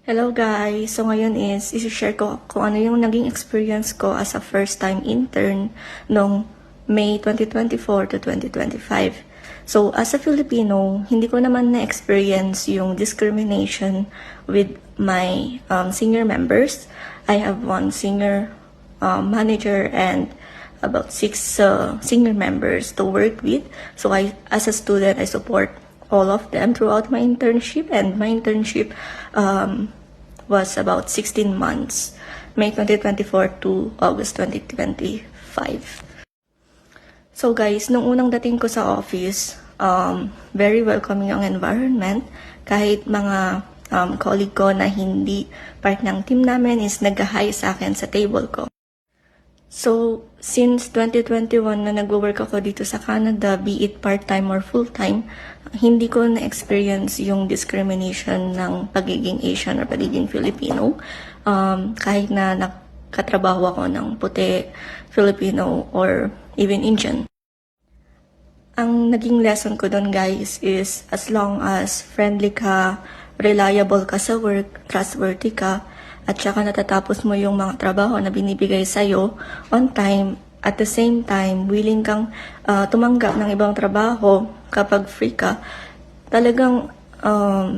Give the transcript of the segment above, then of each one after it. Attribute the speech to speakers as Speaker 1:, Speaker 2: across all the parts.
Speaker 1: Hello guys! So ngayon is isi-share ko kung ano yung naging experience ko as a first-time intern noong May 2024 to 2025. So as a Filipino, hindi ko naman na-experience yung discrimination with my senior members. I have one senior manager and about 6 senior members to work with. So as a student, I support all of them throughout my internship, and my internship was about 16 months, May 2024 to August 2025. So guys, nung unang dating ko sa office, very welcoming ang environment. Kahit mga colleague ko na hindi part ng team namin is nag-hi sa akin sa table ko. So, since 2021 na nag-work ako dito sa Canada, be it part-time or full-time, hindi ko na-experience yung discrimination ng pagiging Asian or pagiging Filipino. Kahit na nakatrabaho ako ng puti, Filipino, or even Indian. Ang naging lesson ko doon guys is as long as friendly ka, reliable ka sa work, trustworthy ka, at saka natatapos mo yung mga trabaho na binibigay sa'yo on time, at the same time, willing kang tumanggap ng ibang trabaho kapag free ka, talagang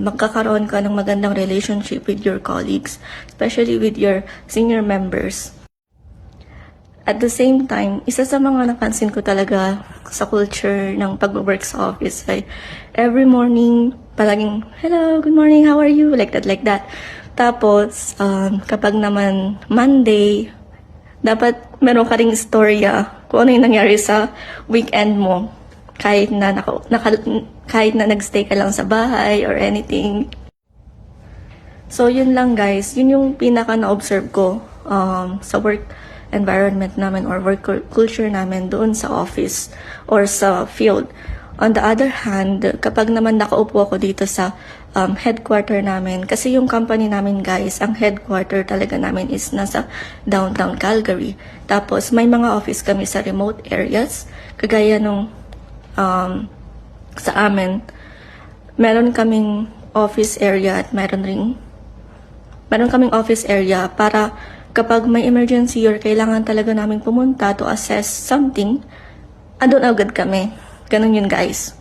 Speaker 1: magkakaroon ka ng magandang relationship with your colleagues, especially with your senior members. At the same time, isa sa mga napansin ko talaga sa culture ng pag-work sa office ay every morning, palaging, hello, good morning, how are you? Like that. Tapos, kapag naman Monday, dapat meron ka ring istorya kung ano yung nangyari sa weekend mo. Kahit na, kahit na nagstay ka lang sa bahay or anything. So, yun lang guys. Yun yung pinaka na-observe ko sa work environment namin or work culture namin doon sa office or sa field. On the other hand, kapag naman nakaupo ako dito sa headquarter namin, kasi yung company namin guys, ang headquarter talaga namin is nasa downtown Calgary. Tapos may mga office kami sa remote areas, kagaya nung sa amin, meron kaming office area at meron kaming office area para kapag may emergency or kailangan talaga namin pumunta to assess something, andun agad kami. Ganun yun guys.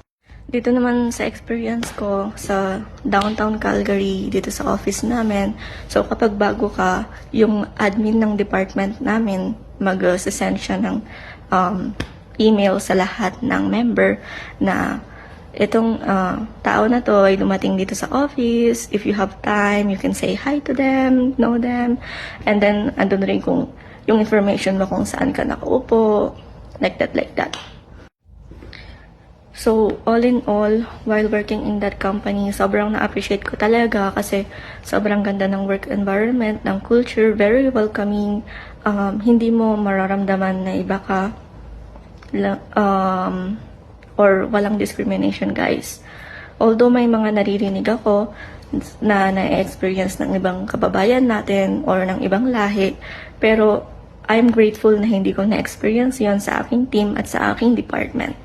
Speaker 1: Dito naman sa experience ko sa downtown Calgary, dito sa office namin, so kapag bago ka, yung admin ng department namin, mag-send siya ng email sa lahat ng member na itong tao na to ay dumating dito sa office. If you have time, you can say hi to them, know them, and then andun rin kung yung information mo kung saan ka nakaupo, like that. So, all in all, while working in that company, sobrang na-appreciate ko talaga kasi sobrang ganda ng work environment, ng culture, very welcoming. Hindi mo mararamdaman na iba ka or walang discrimination, guys. Although may mga naririnig ako na na-experience ng ibang kababayan natin or ng ibang lahi, pero I'm grateful na hindi ko na-experience yon sa aking team at sa aking department.